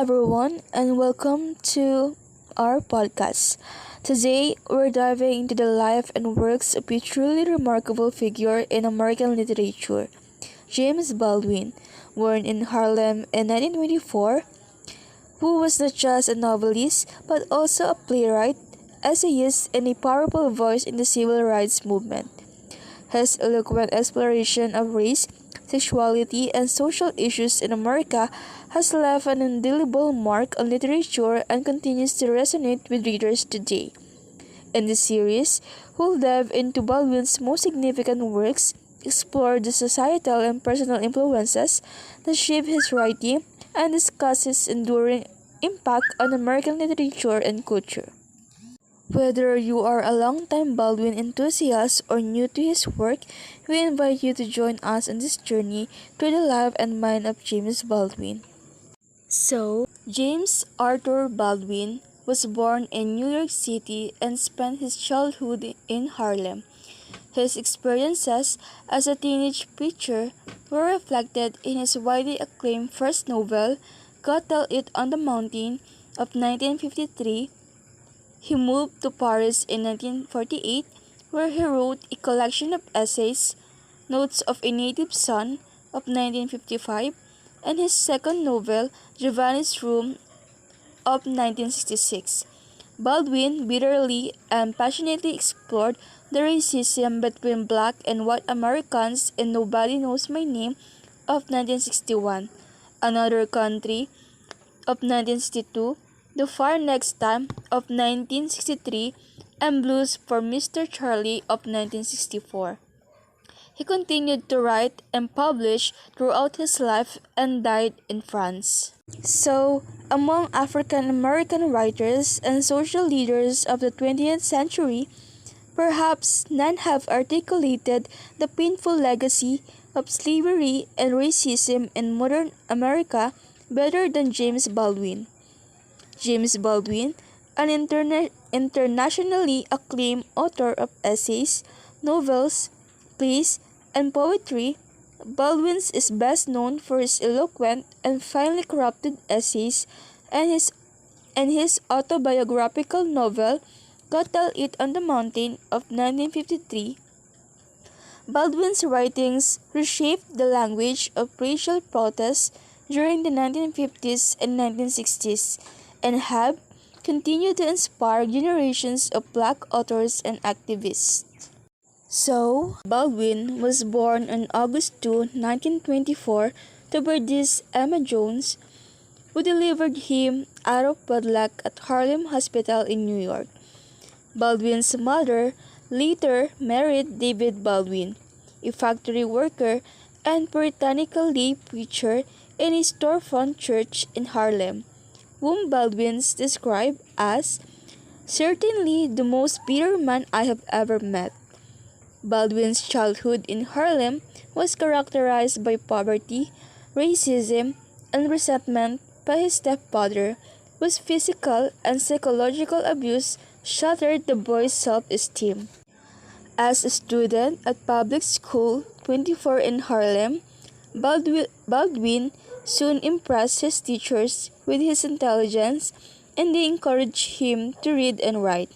everyone, and welcome to our podcast. Today, we're diving into the life and works of a truly remarkable figure in American literature, James Baldwin, born in Harlem in 1924, who was not just a novelist but also a playwright, essayist, and a powerful voice in the civil rights movement. His eloquent exploration of race, sexuality, and social issues in America has left an indelible mark on literature and continues to resonate with readers today. In this series, we'll dive into Baldwin's most significant works, explore the societal and personal influences that shape his writing, and discuss his enduring impact on American literature and culture. Whether you are a longtime Baldwin enthusiast or new to his work, we invite you to join us on this journey through the life and mind of James Baldwin. James Arthur Baldwin was born in New York City and spent his childhood in Harlem. His experiences as a teenage preacher were reflected in his widely acclaimed first novel, God Tell It on the Mountain, of 1953. He moved to Paris in 1948, where he wrote a collection of essays, Notes of a Native Son, of 1955, and his second novel, Giovanni's Room, of 1966. Baldwin bitterly and passionately explored the racism between black and white Americans in Nobody Knows My Name, of 1961, Another Country, of 1962, The Far Next Time, of 1963, and Blues for Mr. Charlie, of 1964. He continued to write and publish throughout his life and died in France. Among African American writers and social leaders of the 20th century, perhaps none have articulated the painful legacy of slavery and racism in modern America better than James Baldwin. James Baldwin, an internationally acclaimed author of essays, novels, plays, and poetry, Baldwin is best known for his eloquent and finely crafted essays and his autobiographical novel, God Tell It on the Mountain, of 1953. Baldwin's writings reshaped the language of racial protest during the 1950s and 1960s and have continued to inspire generations of black authors and activists. Baldwin was born on August 2, 1924, to Bernice Emma Jones, who delivered him out of wedlock at Harlem Hospital in New York. Baldwin's mother later married David Baldwin, a factory worker and puritanical lay preacher in a storefront church in Harlem, whom Baldwin described as certainly the most bitter man I have ever met. Baldwin's childhood in Harlem was characterized by poverty, racism, and resentment by his stepfather, whose physical and psychological abuse shattered the boy's self-esteem. As a student at public school 24 in Harlem, Baldwin soon impressed his teachers with his intelligence, and they encouraged him to read and write.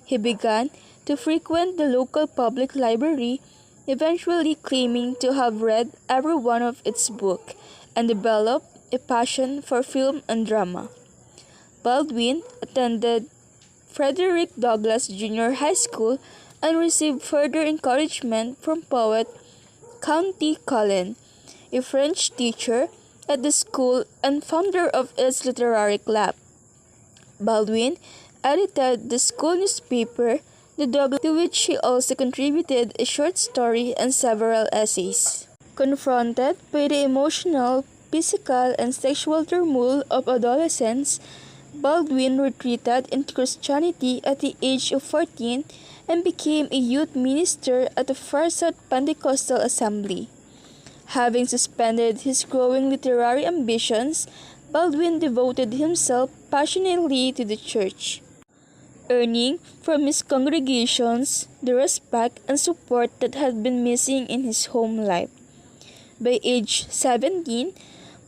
He began to frequent the local public library, eventually claiming to have read every one of its books, and developed a passion for film and drama. Baldwin attended Frederick Douglass Junior High School and received further encouragement from poet Countee Cullen, a French teacher at the school and founder of its literary club. Baldwin edited the school newspaper, The Douglass, to which he also contributed a short story and several essays. Confronted by the emotional, physical, and sexual turmoil of adolescence, Baldwin retreated into Christianity at the age of 14 and became a youth minister at the Farsad Pentecostal Assembly. Having suspended his growing literary ambitions, Baldwin devoted himself passionately to the church, earning from his congregations the respect and support that had been missing in his home life. By age 17,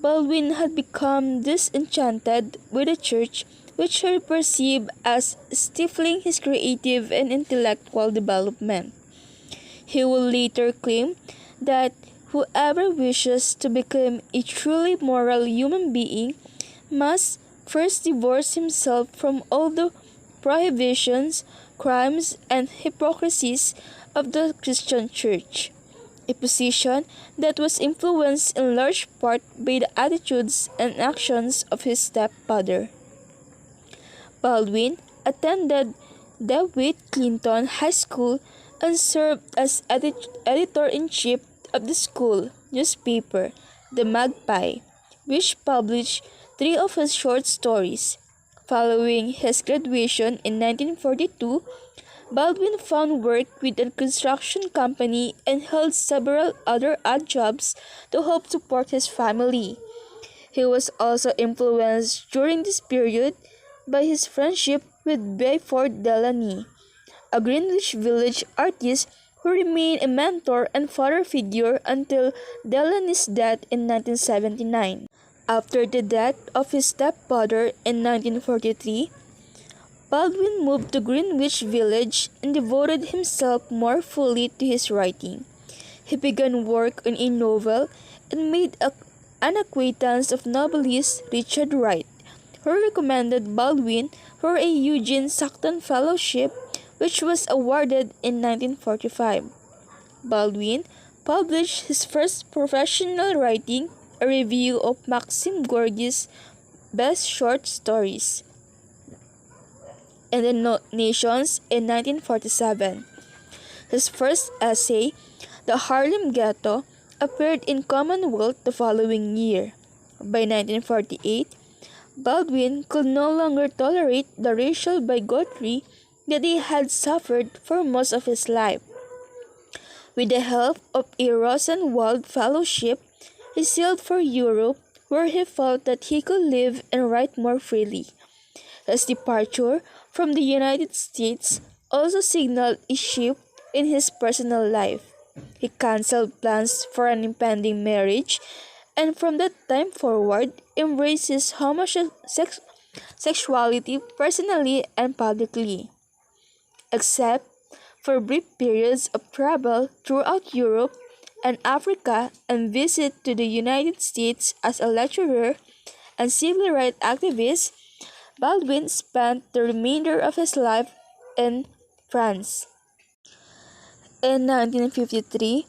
Baldwin had become disenchanted with the church, which he perceived as stifling his creative and intellectual development. He will later claim that whoever wishes to become a truly moral human being must first divorce himself from all the prohibitions, crimes, and hypocrisies of the Christian Church, a position that was influenced in large part by the attitudes and actions of his stepfather. Baldwin attended DeWitt Clinton High School and served as editor-in-chief of the school newspaper, The Magpie, which published three of his short stories. Following his graduation in 1942, Baldwin found work with a construction company and held several other odd jobs to help support his family. He was also influenced during this period by his friendship with Bayford Delany, a Greenwich Village artist who remained a mentor and father figure until Delany's death in 1979. After the death of his stepfather in 1943, Baldwin moved to Greenwich Village and devoted himself more fully to his writing. He began work on a novel and made an acquaintance of novelist Richard Wright, who recommended Baldwin for a Eugene Sackton Fellowship, which was awarded in 1945. Baldwin published his first professional writing, a review of Maxim Gorky's best short stories, in the Nations in 1947. His first essay, The Harlem Ghetto, appeared in Commonwealth the following year. By 1948, Baldwin could no longer tolerate the racial bigotry that he had suffered for most of his life. With the help of a Rosenwald Fellowship, he sailed for Europe, where he felt that he could live and write more freely. His departure from the United States also signaled a shift in his personal life. He canceled plans for an impending marriage, and from that time forward embraced his homosexuality personally and publicly. Except for brief periods of travel throughout Europe and Africa and visit to the United States as a lecturer and civil rights activist, Baldwin spent the remainder of his life in France. In 1953,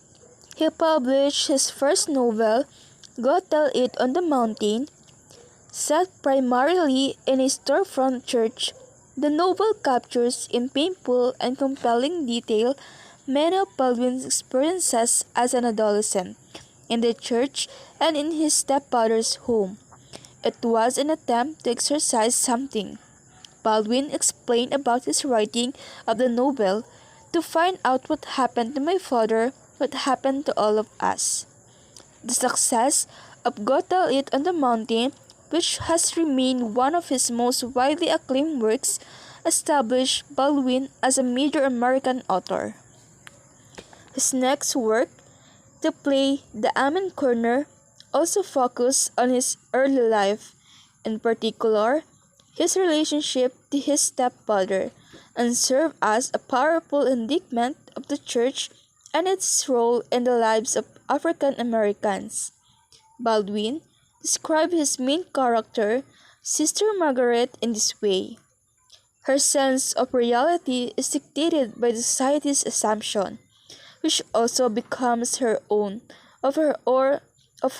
he published his first novel, Go Tell It on the Mountain. Set primarily in a storefront church, the novel captures in painful and compelling detail many of Baldwin's experiences as an adolescent, in the church and in his stepfather's home. It was an attempt to exorcise something. Baldwin explained about his writing of the novel, to find out what happened to my father, what happened to all of us. The success of Go Tell It on the Mountain, which has remained one of his most widely acclaimed works, established Baldwin as a major American author. His next work, the play The Amen Corner, also focused on his early life, in particular, his relationship to his stepfather, and served as a powerful indictment of the church and its role in the lives of African Americans. Baldwin described his main character, Sister Margaret, in this way. Her sense of reality is dictated by the society's assumption, which also becomes her own, of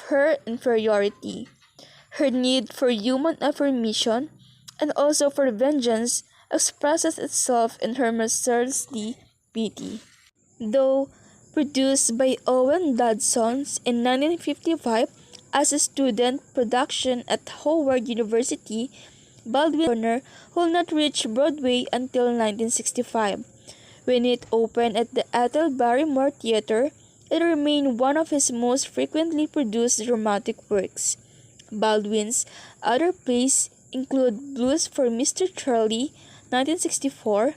her inferiority. Her need for human affirmation and also for vengeance expresses itself in her mercilessly pity. Though produced by Owen Dodson in 1955 as a student production at Howard University, Baldwin Corner will not reach Broadway until 1965. When it opened at the Ethel Barrymore Theatre, it remained one of his most frequently produced dramatic works. Baldwin's other plays include Blues for Mr. Charlie, 1964,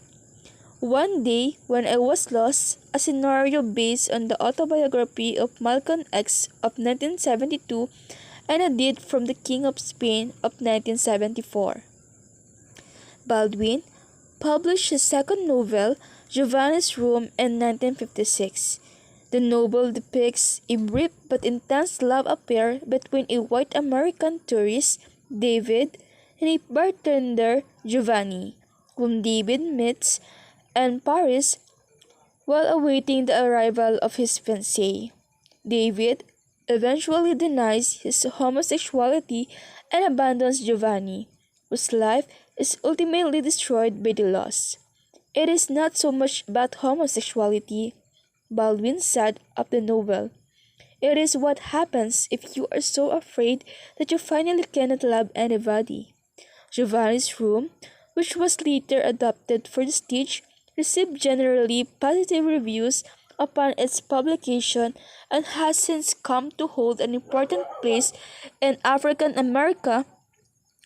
One Day When I Was Lost, a scenario based on the autobiography of Malcolm X of 1972, and A Deed from the King of Spain of 1974. Baldwin published his second novel, Giovanni's Room, in 1956. The novel depicts a brief but intense love affair between a white American tourist, David, and a bartender, Giovanni, whom David meets in Paris while awaiting the arrival of his fiancée. David eventually denies his homosexuality and abandons Giovanni, whose life is ultimately destroyed by the loss. It is not so much about homosexuality, Baldwin said of the novel. It is what happens if you are so afraid that you finally cannot love anybody. Giovanni's Room, which was later adapted for the stage, received generally positive reviews upon its publication and has since come to hold an important place in African America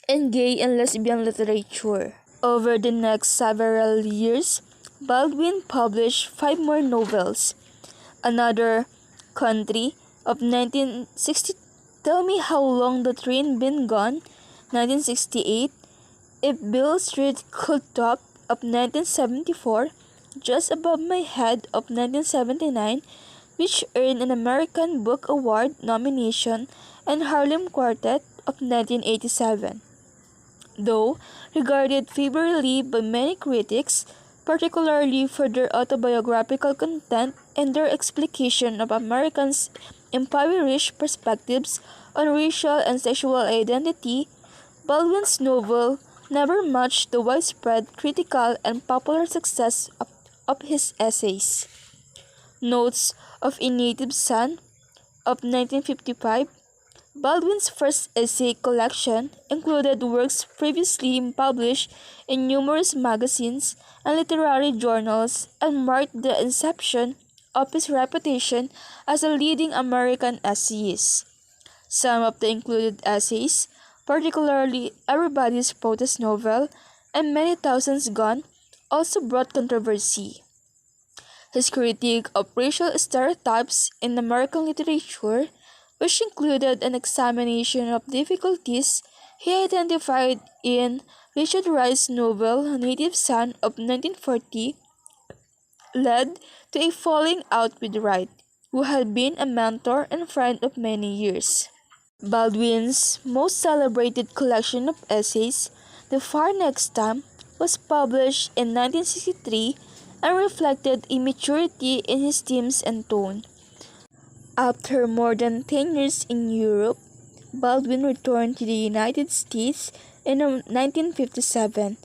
and gay and lesbian literature. Over the next several years, Baldwin published 5 more novels. Another Country of 1960, Tell Me How Long the Train Been Gone, 1968, If Beale Street Could Talk of 1974, Just Above My Head of 1979, which earned an American Book Award nomination, and Harlem Quartet of 1987. Though regarded favorably by many critics, particularly for their autobiographical content and their explication of Americans' impoverished perspectives on racial and sexual identity, Baldwin's novel never matched the widespread critical and popular success of his essays. Notes of a Native Son of 1955, Baldwin's first essay collection, included works previously published in numerous magazines and literary journals and marked the inception of his reputation as a leading American essayist. Some of the included essays, particularly Everybody's Protest novel and Many Thousands Gone, also brought controversy. His critique of racial stereotypes in American literature, which included an examination of difficulties he identified in Richard Wright's novel Native Son of 1940, led to a falling out with Wright, who had been a mentor and friend of many years. Baldwin's most celebrated collection of essays, The Far Next Time, was published in 1963 and reflected a maturity in his themes and tone. After more than 10 years in Europe, Baldwin returned to the United States in 1957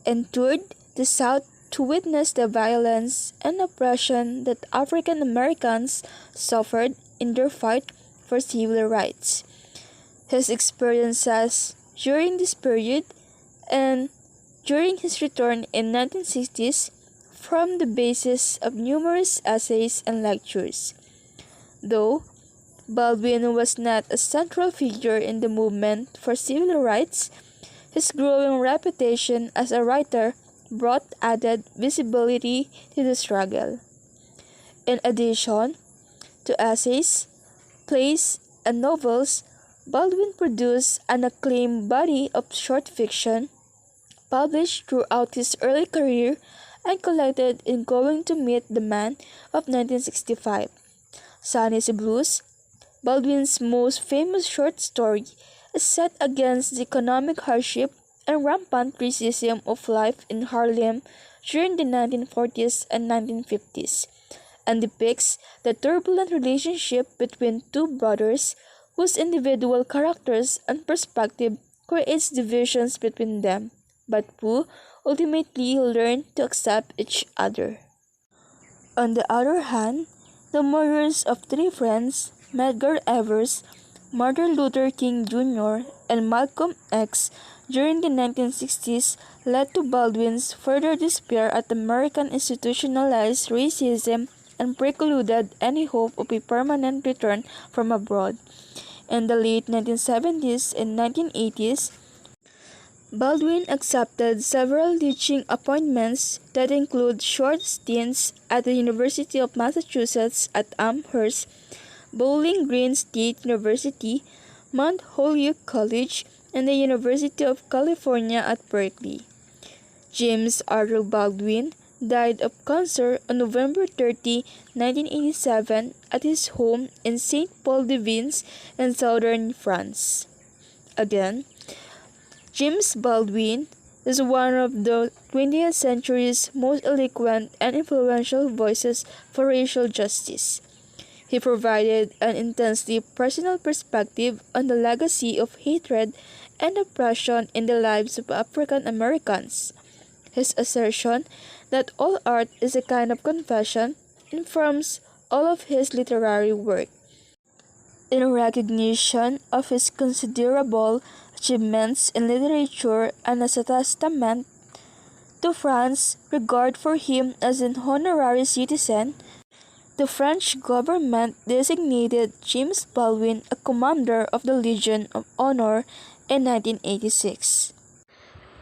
and toured the South to witness the violence and oppression that African Americans suffered in their fight for civil rights. His experiences during this period and during his return in 1960s formed the basis of numerous essays and lectures. Though Baldwin was not a central figure in the movement for civil rights, his growing reputation as a writer brought added visibility to the struggle. In addition to essays, plays, and novels, Baldwin produced an acclaimed body of short fiction, published throughout his early career and collected in Going to Meet the Man of 1965. Sonny's Blues, Baldwin's most famous short story, is set against the economic hardship and rampant racism of life in Harlem during the 1940s and 1950s, and depicts the turbulent relationship between two brothers whose individual characters and perspective creates divisions between them, but who ultimately learn to accept each other. On the other hand, the murders of three friends, Medgar Evers, Martin Luther King Jr., and Malcolm X, during the 1960s led to Baldwin's further despair at American institutionalized racism and precluded any hope of a permanent return from abroad. In the late 1970s and 1980s, Baldwin accepted several teaching appointments that include short stints at the University of Massachusetts at Amherst, Bowling Green State University, Mount Holyoke College, and the University of California at Berkeley. James Arthur Baldwin died of cancer on November 30, 1987 at his home in Saint-Paul-de-Vence in southern France. Again, James Baldwin is one of the 20th century's most eloquent and influential voices for racial justice. He provided an intensely personal perspective on the legacy of hatred and oppression in the lives of African Americans. His assertion that all art is a kind of confession informs all of his literary work. In recognition of his considerable achievements in literature and as a testament to France's regard for him as an honorary citizen, the French government designated James Baldwin a Commander of the Legion of Honor in 1986.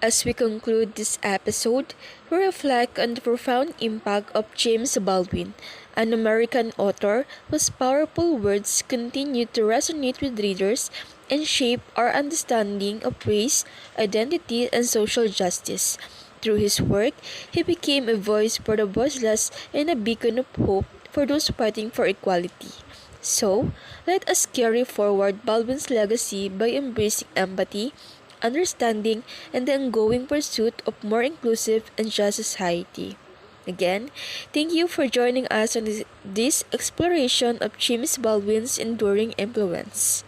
As we conclude this episode, we reflect on the profound impact of James Baldwin, an American author whose powerful words continue to resonate with readers and shape our understanding of race, identity, and social justice. Through his work, he became a voice for the voiceless and a beacon of hope for those fighting for equality. So, let us carry forward Baldwin's legacy by embracing empathy, understanding, and the ongoing pursuit of more inclusive and just society. Again, thank you for joining us on this exploration of James Baldwin's enduring influence.